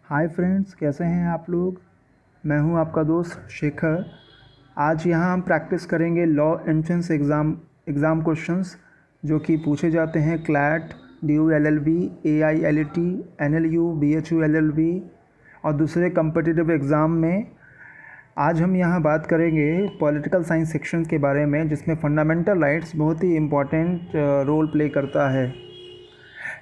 Hi friends, कैसे हैं आप लोग। मैं हूं आपका दोस्त शेखर। आज यहां हम प्रैक्टिस करेंगे लॉ एंट्रेंस एग्ज़ाम क्वेश्चंस जो कि पूछे जाते हैं CLAT, DU LLB, AILET, NLU, BHU LLB और दूसरे कम्पिटिटिव एग्ज़ाम में। आज हम यहाँ बात करेंगे पॉलिटिकल साइंस सेक्शन के बारे में, जिसमें फंडामेंटल राइट्स बहुत ही इम्पॉर्टेंट रोल प्ले करता है।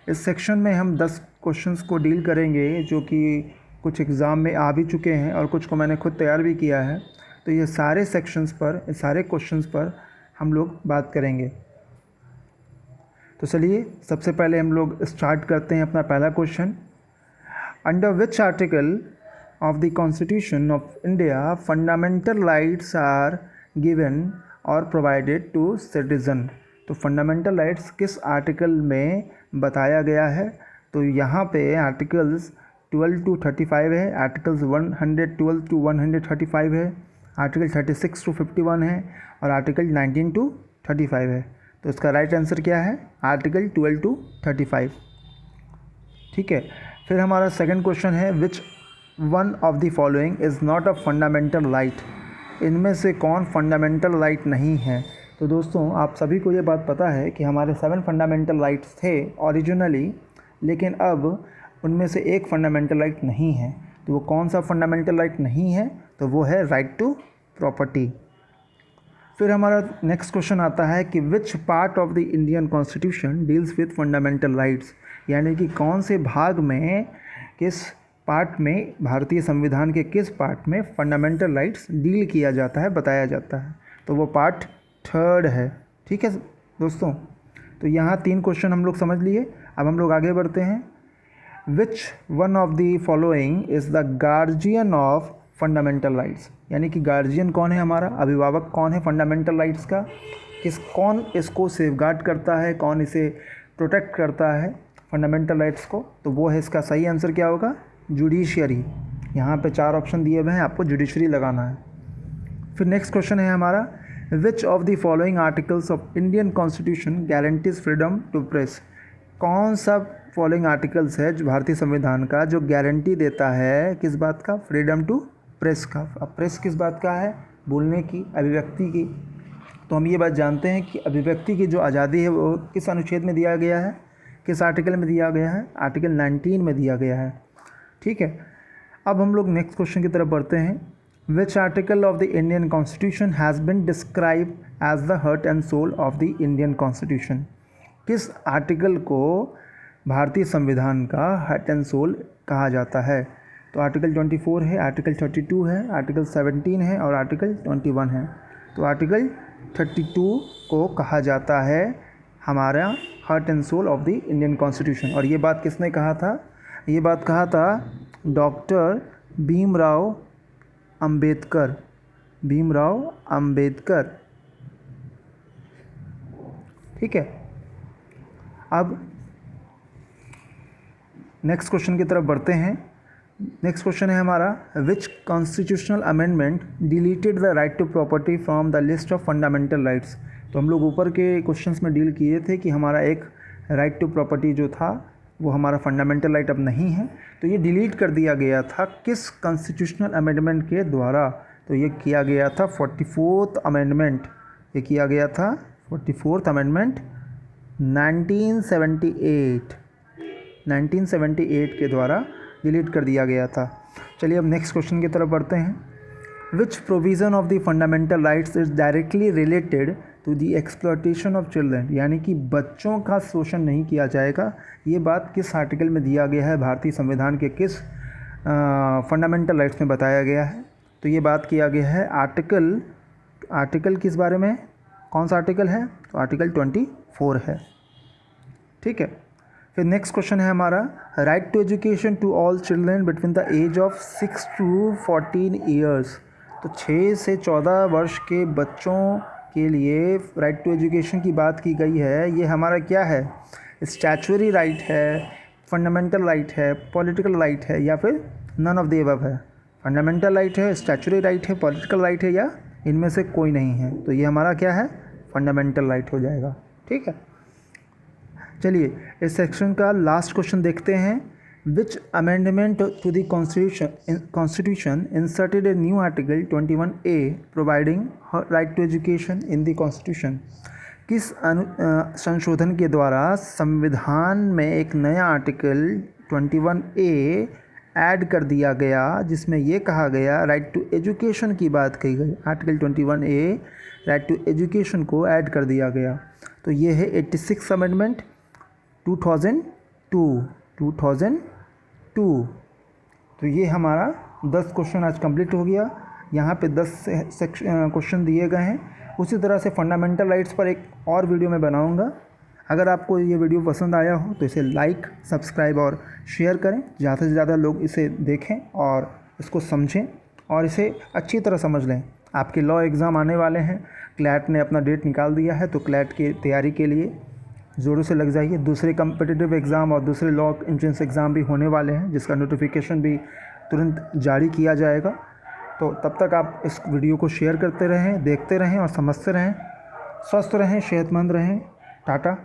इस सेक्शन में हम 10 क्वेश्चंस को डील करेंगे जो कि कुछ एग्ज़ाम में आ भी चुके हैं और कुछ को मैंने खुद तैयार भी किया है। तो ये सारे सेक्शंस पर, ये सारे क्वेश्चंस पर हम लोग बात करेंगे। तो चलिए सबसे पहले हम लोग स्टार्ट करते हैं अपना पहला question. Under which article of the constitution of India fundamental rights are given और प्रोवाइडेड टू सिटीज़न। तो फंडामेंटल राइट्स किस आर्टिकल में बताया गया है। तो यहाँ पे आर्टिकल्स 12 to 35 है, आर्टिकल्स 112 to 135 है, आर्टिकल 36 to 51 है और आर्टिकल 19 to 35 है। तो इसका राइट आंसर क्या है? Article 12 to 35। ठीक है। फिर हमारा सेकंड क्वेश्चन है, which one of the following is not a fundamental right. इनमें से कौन फंडामेंटल राइट नहीं है। तो दोस्तों, आप सभी को ये बात पता है कि हमारे 7 फंडामेंटल राइट्स थे ओरिजिनली, लेकिन अब उनमें से एक फंडामेंटल राइट नहीं है। तो वो कौन सा फंडामेंटल राइट नहीं है? तो वो है राइट टू प्रॉपर्टी। फिर हमारा नेक्स्ट क्वेश्चन आता है कि which part of the Indian constitution deals with fundamental rights. यानी कि कौन से भाग में, किस पार्ट में, भारतीय संविधान के किस पार्ट में फंडामेंटल राइट्स डील किया जाता है, बताया जाता है। तो वो पार्ट 3 है। ठीक है दोस्तों। तो यहाँ 3 क्वेश्चन हम लोग समझ लिए। अब हम लोग आगे बढ़ते हैं। Which one of the following is the guardian of fundamental rights. यानी कि गार्जियन कौन है, हमारा अभिभावक कौन है फंडामेंटल राइट्स का। कौन इसको सेफगार्ड करता है, कौन इसे प्रोटेक्ट करता है फंडामेंटल राइट्स को। तो वो है, इसका सही आंसर क्या होगा? जुडिशरी। यहाँ पे 4 ऑप्शन दिए हुए हैं, आपको जुडिशरी लगाना है। फिर नेक्स्ट क्वेश्चन है हमारा, which of the following articles of Indian constitution guarantees freedom to press. कौन सा फॉलोइंग आर्टिकल्स है जो भारतीय संविधान का जो गारंटी देता है किस बात का? फ्रीडम टू प्रेस का। अब प्रेस किस बात का है? बोलने की, अभिव्यक्ति की। तो हम ये बात जानते हैं कि अभिव्यक्ति की जो आज़ादी है वो किस अनुच्छेद में दिया गया है, किस आर्टिकल में दिया गया है? आर्टिकल 19 में दिया गया है। ठीक है। अब हम लोग नेक्स्ट क्वेश्चन की तरफ बढ़ते हैं। Which article of the Indian constitution has been describe as the heart and soul of the Indian constitution. किस आर्टिकल को भारतीय संविधान का हार्ट एंड सोल कहा जाता है? तो आर्टिकल 24 है, आर्टिकल 32 है, आर्टिकल 17 है और आर्टिकल 21 है। तो आर्टिकल 32 को कहा जाता है हमारा heart and soul of the Indian constitution. और ये बात किसने कहा था? ये बात कहा था डॉक्टर भीमराव अंबेडकर। भीमराव अंबेडकर। ठीक है। अब नेक्स्ट क्वेश्चन की तरफ बढ़ते हैं। नेक्स्ट क्वेश्चन है हमारा, which constitutional amendment deleted the right to property from the list of fundamental rights. तो हम लोग ऊपर के क्वेश्चंस में डील किए थे कि हमारा एक राइट टू प्रॉपर्टी जो था वो हमारा फंडामेंटल राइट अब नहीं है। तो ये डिलीट कर दिया गया था किस कॉन्स्टिट्यूशनल अमेंडमेंट के द्वारा? तो ये किया गया था 44th अमेंडमेंट। ये किया गया था 44th अमेंडमेंट 1978 के द्वारा डिलीट कर दिया गया था। चलिए अब नेक्स्ट क्वेश्चन की तरफ बढ़ते हैं। Which provision of the fundamental rights is directly related to the exploitation of children. यानी कि बच्चों का शोषण नहीं किया जाएगा। ये बात किस आर्टिकल में दिया गया है, भारतीय संविधान के किस फंडामेंटल राइट्स में बताया गया है? तो ये बात किया गया है आर्टिकल किस बारे में, कौन सा आर्टिकल है? तो आर्टिकल 24 है। ठीक है। फिर नेक्स्ट क्वेश्चन है हमारा, right to education to all children between the age of 6 to 14 years. तो 6 से 14 वर्ष के बच्चों के लिए राइट टू एजुकेशन की बात की गई है। ये हमारा क्या है? स्टैचुरी राइट है, फंडामेंटल राइट है, पॉलिटिकल राइट है, या फिर नन ऑफ द अबव है? फंडामेंटल राइट है, स्टैचुरी राइट है, पॉलिटिकल राइट है, या इनमें से कोई नहीं है? तो ये हमारा क्या है? फंडामेंटल राइट हो जाएगा। ठीक है। चलिए इस सेक्शन का लास्ट क्वेश्चन देखते हैं Which amendment to the Constitution inserted a new Article 21A providing right to education in the Constitution? किस संशोधन के द्वारा संविधान में एक नया आर्टिकल 21A ऐड कर दिया गया जिसमें ये कहा गया राइट टू एजुकेशन की बात कही गई। Article 21A right to education को ऐड कर दिया गया। तो ये है 86 अमेंडमेंट 2002। तो ये हमारा 10 क्वेश्चन आज कंप्लीट हो गया। यहाँ पे 10 क्वेश्चन दिए गए हैं। उसी तरह से फंडामेंटल राइट्स पर एक और वीडियो मैं बनाऊँगा। अगर आपको ये वीडियो पसंद आया हो तो इसे लाइक, सब्सक्राइब और शेयर करें। ज़्यादा से ज़्यादा लोग इसे देखें और इसको समझें और इसे अच्छी तरह समझ लें। आपके लॉ एग्ज़ाम आने वाले हैं। क्लैट ने अपना डेट निकाल दिया है, तो क्लैट की तैयारी के लिए ज़ोरों से लग जाइए। दूसरे कम्पिटिटिव एग्ज़ाम और दूसरे लॉ एंट्रेंस एग्ज़ाम भी होने वाले हैं, जिसका नोटिफिकेशन भी तुरंत जारी किया जाएगा। तो तब तक आप इस वीडियो को शेयर करते रहें, देखते रहें और समझते रहें। स्वस्थ रहें, सेहतमंद रहें। टाटा।